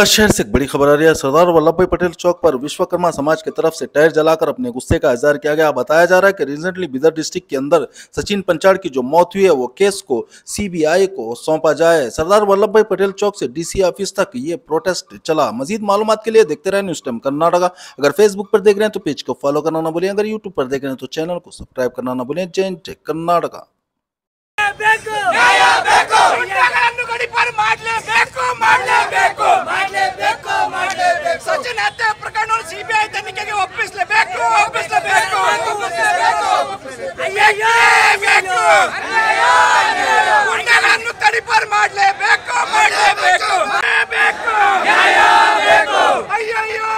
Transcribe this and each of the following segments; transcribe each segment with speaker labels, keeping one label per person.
Speaker 1: फैजाबाद शहर से एक बड़ी खबर आ रही है। सरदार वल्लभ भाई पटेल चौक पर विश्वकर्मा समाज की तरफ से टायर जलाकर अपने गुस्से का इजहार किया गया। बताया जा रहा है कि रिसेंटली बिदर डिस्ट्रिक्ट के अंदर सचिन पंचाड़ की जो मौत हुई है वो केस को सीबीआई को सौंपा जाए। सरदार वल्लभ भाई पटेल चौक से डीसी ऑफिस तक ये प्रोटेस्ट चला। मजीद मालूमात के लिए देखते रहे न्यूज़ टाइम कर्नाटका। अगर फेसबुक पर देख रहे हैं तो पेज को फॉलो करना ना भूलें, अगर यूट्यूब पर देख रहे हैं तो चैनल को सब्सक्राइब करना ना भूलें। जय हिंद कर्नाटका।
Speaker 2: ಸಚಿನ್ ಹತ್ಯೆ ಪ್ರಕರಣ ಸಿಬಿಐ ತನಿಖೆಗೆ ಒಪ್ಪಿಸಲೇಬೇಕು. ಗುಂಡಗಳನ್ನು ತಡಿಪಾರು ಮಾಡಲೇಬೇಕು. ಅಯ್ಯಯ್ಯೋ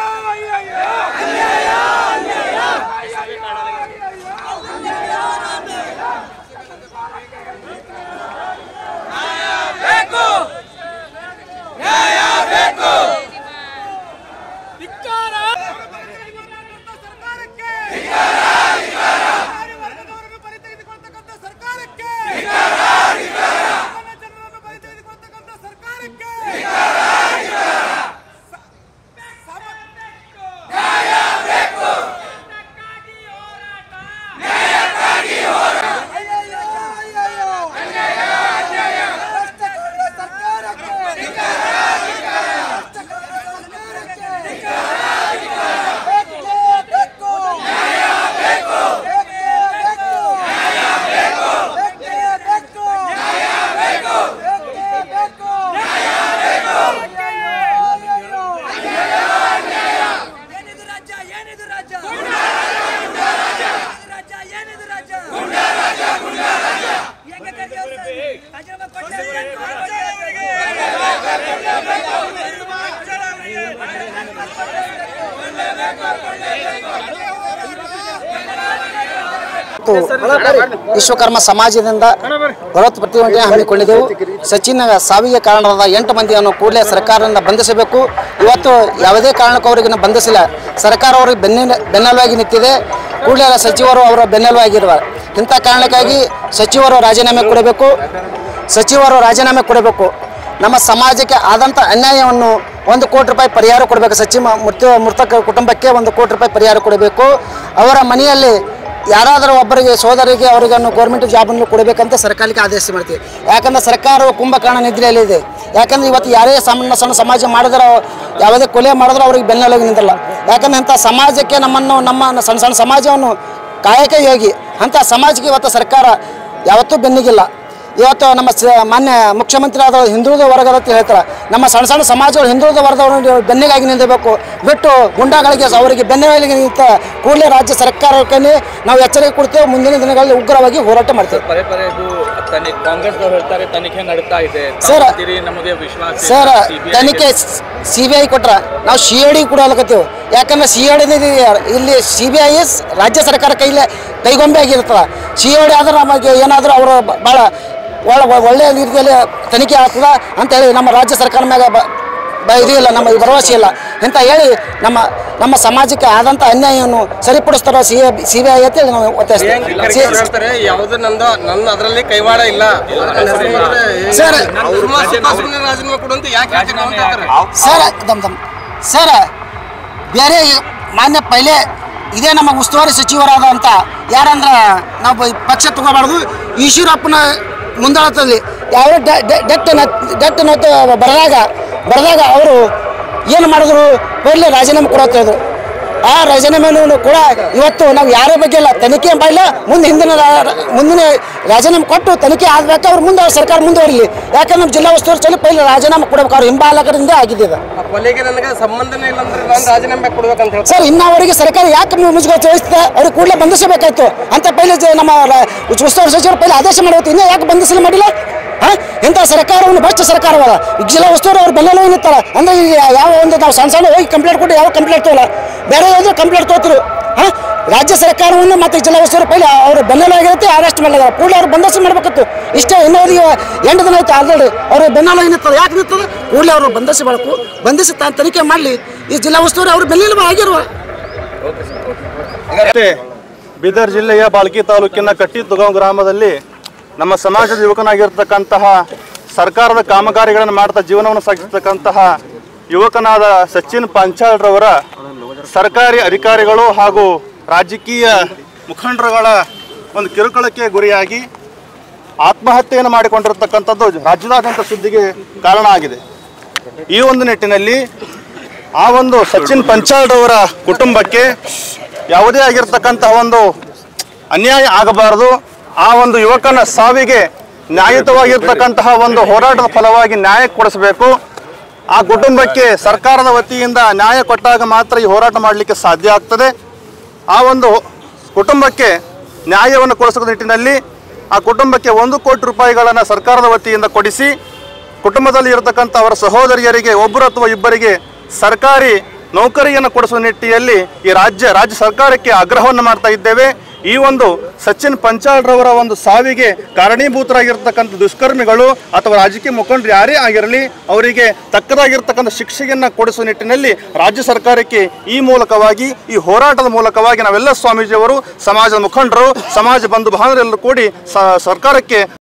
Speaker 3: ವಿಶ್ವಕರ್ಮ ಸಮಾಜದಿಂದ ಬೃಹತ್ ಪ್ರತಿಭಟನೆ ಹಮ್ಮಿಕೊಂಡಿದ್ದೆವು. ಸಚಿನ್ ಸಾವಿಗೆ ಕಾರಣವಾದ 8 ಮಂದಿಯನ್ನು ಕೂಡಲೇ ಸರ್ಕಾರದಿಂದ ಬಂಧಿಸಬೇಕು. ಇವತ್ತು ಯಾವುದೇ ಕಾರಣಕ್ಕೂ ಅವರಿಗೆ ಬಂಧಿಸಿಲ್ಲ. ಸರ್ಕಾರ ಅವರಿಗೆ ಬೆನ್ನೆಲುವಾಗಿ ನಿಂತಿದೆ. ಕೂಡಲೇ ಸಚಿವರು ಅವರ ಬೆನ್ನೆಲುವಾಗಿರುವ ಇಂಥ ಕಾರಣಕ್ಕಾಗಿ ಸಚಿವರು ರಾಜೀನಾಮೆ ಕೊಡಬೇಕು. ನಮ್ಮ ಸಮಾಜಕ್ಕೆ ಆದಂಥ ಅನ್ಯಾಯವನ್ನು 1 ಕೋಟಿ ರೂಪಾಯಿ ಪರಿಹಾರ ಕೊಡಬೇಕು. ಮೃತ ಕುಟುಂಬಕ್ಕೆ 1 ಕೋಟಿ ರೂಪಾಯಿ ಪರಿಹಾರ ಕೊಡಬೇಕು. ಅವರ ಮನೆಯಲ್ಲಿ ಯಾರಾದರೂ ಒಬ್ಬರಿಗೆ ಸೋದರಿಗೆ ಅವರಿಗನ್ನು ಗೌರ್ಮೆಂಟ್ ಜಾಬನ್ನು ಕೊಡಬೇಕಂತ ಸರ್ಕಾರಕ್ಕೆ ಆದೇಶ ಮಾಡ್ತೀವಿ. ಯಾಕಂದರೆ ಸರ್ಕಾರವು ಕುಂಭಕರ್ಣ ನಿದ್ರೆಯಲ್ಲಿದೆ. ಯಾಕಂದರೆ ಇವತ್ತು ಯಾರೇ ಸಣ್ಣ ಸಮಾಜ ಮಾಡಿದ್ರೆ, ಯಾವುದೇ ಕೊಲೆ ಮಾಡಿದ್ರೆ ಅವ್ರಿಗೆ ಬೆನ್ನೆಲುಬಾಗಿ ನಿಂತಿಲ್ಲ. ಯಾಕಂದರೆ ಅಂಥ ಸಮಾಜಕ್ಕೆ ನಮ್ಮ ಸಣ್ಣ ಸಮಾಜವನ್ನು ಕಾಯಕ ಯೋಗಿ ಅಂಥ ಸಮಾಜಕ್ಕೆ ಇವತ್ತು ಸರ್ಕಾರ ಯಾವತ್ತೂ ಬೆನ್ನಿಗಿಲ್ಲ. ಇವತ್ತು ನಮ್ಮ ಮಾನ್ಯ ಮುಖ್ಯಮಂತ್ರಿ ಆದ ಹಿಂದುಳಿದ ವರ್ಗದ ಅಂತ ಹೇಳ್ತಾರೆ. ನಮ್ಮ ಸಣ್ಣ ಸಮಾಜಗಳು ಹಿಂದುಳಿದ ವರ್ಗವನ್ನು ಬೆನ್ನಿಗಾಗಿ ನಿಲ್ಲಬೇಕು ಬಿಟ್ಟು ಗುಂಡಾಗಳಿಗೆ ಅವರಿಗೆ ಬೆನ್ನೆಲುಬಿಗೆ ನಿಂತ ಕೂಡಲೇ ರಾಜ್ಯ ಸರ್ಕಾರಕ್ಕೆ ನಾವು ಎಚ್ಚರಿಕೆ ಕೊಡ್ತೇವೆ. ಮುಂದಿನ ದಿನಗಳಲ್ಲಿ ಉಗ್ರವಾಗಿ ಹೋರಾಟ ಮಾಡ್ತೇವೆ. ಸರ್ ತನಿಖೆ ಸಿಬಿಐ ಕೊಟ್ರ ನಾವು CID ಕೊಡಲಕತ್ತೇವೆ. ಯಾಕಂದ್ರೆ CID ಇಲ್ಲಿ CBI ರಾಜ್ಯ ಸರ್ಕಾರ ಕೈಗೊಂಬೆ ಆಗಿರ್ತದೆ. CID ಆದ್ರೆ ನಮಗೆ ಏನಾದರೂ ಅವರು ಭಾಳ ಒಳ್ಳೆಯ ರೀತಿಯಲ್ಲಿ ತನಿಖೆ ಆಗ್ತದ ಅಂತೇಳಿ ನಮ್ಮ ರಾಜ್ಯ ಸರ್ಕಾರ ಮ್ಯಾಗ ಇದು ಇಲ್ಲ, ನಮಗೆ ಭರವಸೆ ಇಲ್ಲ ಅಂತ ಹೇಳಿ ನಮ್ಮ ಸಮಾಜಕ್ಕೆ ಆದಂಥ ಅನ್ಯಾಯವನ್ನು ಸರಿಪಡಿಸ್ತಾರೋ CBI ಅಂತೇಳಿ ನಾವು ಒತ್ತಾಯಿಸ್ತೇವೆ. ಸರ್ ಬೇರೆ ಮಾನ್ಯ ಪೈಲೆ ಇದೇ ನಮ್ಮ ಉಸ್ತುವಾರಿ ಸಚಿವರಾದ ಅಂತ ಯಾರಂದ್ರೆ ನಾವು ಪಕ್ಷ ತಗೋಬಾರ್ದು. ಈಶ್ವರಪ್ಪನ ಮುಂದಾಳದಲ್ಲಿ ಯಾವ ಡೆಟ್ ಬರೆದಾಗ ಅವರು ಏನು ಮಾಡಿದ್ರು ಕೂಡಲೇ ರಾಜೀನಾಮೆ ಕೊಡತ್ತಿದ್ರು. ಆ ರಾಜೀನಾಮೆಯನ್ನು ಕೂಡ ಇವತ್ತು ನಾವು ಯಾರ ಬಗ್ಗೆ ಇಲ್ಲ, ತನಿಖೆ ಮಾಡಿಲ್ಲ. ಮುಂದಿನ ರಾಜೀನಾಮೆ ಕೊಟ್ಟು ತನಿಖೆ ಆಗಬೇಕು. ಅವ್ರು ಮುಂದೆ ಸರ್ಕಾರ ಮುಂದುವರಿಲಿ. ಯಾಕಂದ್ರೆ ನಮ್ಮ ಜಿಲ್ಲಾ ಉಸ್ತುವಾರಿ ಸಚಿವರು ಪೈಲೆ ರಾಜೀನಾಮೆ ಕೊಡಬೇಕು. ಅವ್ರು ಹಿಂಬಾಲಕರಿಂದ ಆಗಿದೆ ಸರ್. ಇನ್ನವರಿಗೆ ಸರ್ಕಾರ ಯಾಕೆ ಮುಜುಗರ ತೋರಿಸ್ತದೆ? ಅವ್ರಿಗೆ ಕೂಡಲೇ ಬಂಧಿಸಬೇಕಾಯ್ತು ಅಂತ ಪೈಲೆ ನಮ್ಮ ಉಸ್ತುವಾರಿ ಸಚಿವರು ಪೈಲೆ ಆದೇಶ ಮಾಡಬೇಕು. ಇನ್ನೂ ಯಾಕೆ ಬಂಧಿಸಲು ಮಾಡಿಲ್ಲ? ಇಂಥ ಸರ್ಕಾರವನ್ನು ಭ್ರಷ್ಟ ಸರ್ಕಾರವಲ್ಲ. ಜಿಲ್ಲಾ ಉಸ್ತುವಾರಿ ಅವ್ರು ಬೆನ್ನೆಲುಬಾಗಿ ನಿಂತಾರ ಅಂದ್ರೆ ಯಾವ ಒಂದು ನಾವು ಸಣ್ಣ ಹೋಗಿ ಕಂಪ್ಲೇಂಟ್ ಕೊಟ್ಟು ಯಾವ ಕಂಪ್ಲೇಂಟ್ ತೋಲ್ಲ, ಬೇರೆ ಯಾವ್ದು ಕಂಪ್ಲೇಂಟ್ ತೋತರು. ರಾಜ್ಯ ಸರ್ಕಾರವನ್ನು ಮತ್ತು ಜಿಲ್ಲಾ ಉಸ್ತುವಾರಿ ಪೈಲೆ ಅವರು ಬೆನ್ನೆಲುಬಾಗಿರುತ್ತೆ, ಅರೆಸ್ಟ್ ಮಾಡಿದಾರೆ. ಕೂಡಲೇ ಅವ್ರು ಬಂಧಿಸಿ ಮಾಡಬೇಕಿತ್ತು. ಇಷ್ಟೇ ಇನ್ನೋದು 8 ದಿನ ಆಯ್ತು ಆಲ್ರೆಡಿ ಅವರು ಬೆನ್ನೆಲುಬಾಗಿ ನಿಂತದೆ. ಯಾಕೆ ನಿಂತದೆ? ಕೂಡಲೇ ಅವರು ಬಂಧಿಸಿ ತನಿಖೆ ಮಾಡಲಿ. ಈ ಜಿಲ್ಲಾ ಉಸ್ತುವಾರಿ ಅವರು ಬೆನ್ನೆಲುಬಾಗಿ ಆಗಿರುವ
Speaker 4: ಬೀದರ್ ಜಿಲ್ಲೆಯ ಬಾಳ್ಕಿ ತಾಲೂಕಿನ ಕಟ್ಟಿತುಗಾಂವ್ ಗ್ರಾಮದಲ್ಲಿ ನಮ್ಮ ಸಮಾಜದ ಯುವಕನಾಗಿರ್ತಕ್ಕಂತಹ ಸರ್ಕಾರದ ಕಾಮಗಾರಿಗಳನ್ನು ಮಾಡ್ತಾ ಜೀವನವನ್ನು ಸಾಗಿಸತಕ್ಕಂತಹ ಯುವಕನಾದ ಸಚಿನ್ ಪಂಚಾಲ್ರವರ ಸರ್ಕಾರಿ ಅಧಿಕಾರಿಗಳು ಹಾಗೂ ರಾಜಕೀಯ ಮುಖಂಡರುಗಳ ಒಂದು ಕಿರುಕುಳಕ್ಕೆ ಗುರಿಯಾಗಿ ಆತ್ಮಹತ್ಯೆಯನ್ನು ಮಾಡಿಕೊಂಡಿರತಕ್ಕಂಥದ್ದು ರಾಜ್ಯದಾದ್ಯಂತ ಸುದ್ದಿಗೆ ಕಾರಣ ಆಗಿದೆ. ಈ ಒಂದು ನಿಟ್ಟಿನಲ್ಲಿ ಆ ಒಂದು ಸಚಿನ್ ಪಂಚಾಲ್ರವರ ಕುಟುಂಬಕ್ಕೆ ಯಾವುದೇ ಆಗಿರ್ತಕ್ಕಂತಹ ಒಂದು ಅನ್ಯಾಯ ಆಗಬಾರದು. ಆ ಒಂದು ಯುವಕನ ಸಾವಿಗೆ ನ್ಯಾಯಯುತವಾಗಿರ್ತಕ್ಕಂತಹ ಒಂದು ಹೋರಾಟದ ಫಲವಾಗಿ ನ್ಯಾಯ ಕೊಡಿಸಬೇಕು. ಆ ಕುಟುಂಬಕ್ಕೆ ಸರ್ಕಾರದ ವತಿಯಿಂದ ನ್ಯಾಯ ಕೊಟ್ಟಾಗ ಮಾತ್ರ ಈ ಹೋರಾಟ ಮಾಡಲಿಕ್ಕೆ ಸಾಧ್ಯ ಆಗ್ತದೆ. ಆ ಒಂದು ಕುಟುಂಬಕ್ಕೆ ನ್ಯಾಯವನ್ನು ಕೊಡಿಸುವ ನಿಟ್ಟಿನಲ್ಲಿ ಆ ಕುಟುಂಬಕ್ಕೆ 1 ಕೋಟಿ ರೂಪಾಯಿಗಳನ್ನು ಸರ್ಕಾರದ ವತಿಯಿಂದ ಕೊಡಿಸಿ ಕುಟುಂಬದಲ್ಲಿ ಇರತಕ್ಕಂಥ ಅವರ ಸಹೋದರಿಯರಿಗೆ ಒಬ್ಬರು ಅಥವಾ ಇಬ್ಬರಿಗೆ ಸರ್ಕಾರಿ ನೌಕರಿಯನ್ನು ಕೊಡಿಸುವ ನಿಟ್ಟಿನಲ್ಲಿ ಈ ರಾಜ್ಯ ಸರ್ಕಾರಕ್ಕೆ ಆಗ್ರಹವನ್ನು ಮಾಡ್ತಾ ಇದ್ದೇವೆ. ಈ ಒಂದು ಸಚಿನ್ ಪಂಚಾಲ್ರವರ ಒಂದು ಸಾವಿಗೆ ಕಾರಣೀಭೂತರಾಗಿರ್ತಕ್ಕಂಥ ದುಷ್ಕರ್ಮಿಗಳು ಅಥವಾ ರಾಜಕೀಯ ಮುಖಂಡರು ಯಾರೇ ಆಗಿರಲಿ ಅವರಿಗೆ ತಕ್ಕದಾಗಿರ್ತಕ್ಕಂಥ ಶಿಕ್ಷೆಯನ್ನು ಕೊಡಿಸುವ ನಿಟ್ಟಿನಲ್ಲಿ ರಾಜ್ಯ ಸರ್ಕಾರಕ್ಕೆ ಈ ಮೂಲಕವಾಗಿ ಈ ಹೋರಾಟದ ಮೂಲಕವಾಗಿ ನಾವೆಲ್ಲ ಸ್ವಾಮೀಜಿಯವರು, ಸಮಾಜದ ಮುಖಂಡರು, ಸಮಾಜ ಬಂಧು ಬಾಂಧವರೆಲ್ಲರೂ ಕೂಡಿ ಸರ್ಕಾರಕ್ಕೆ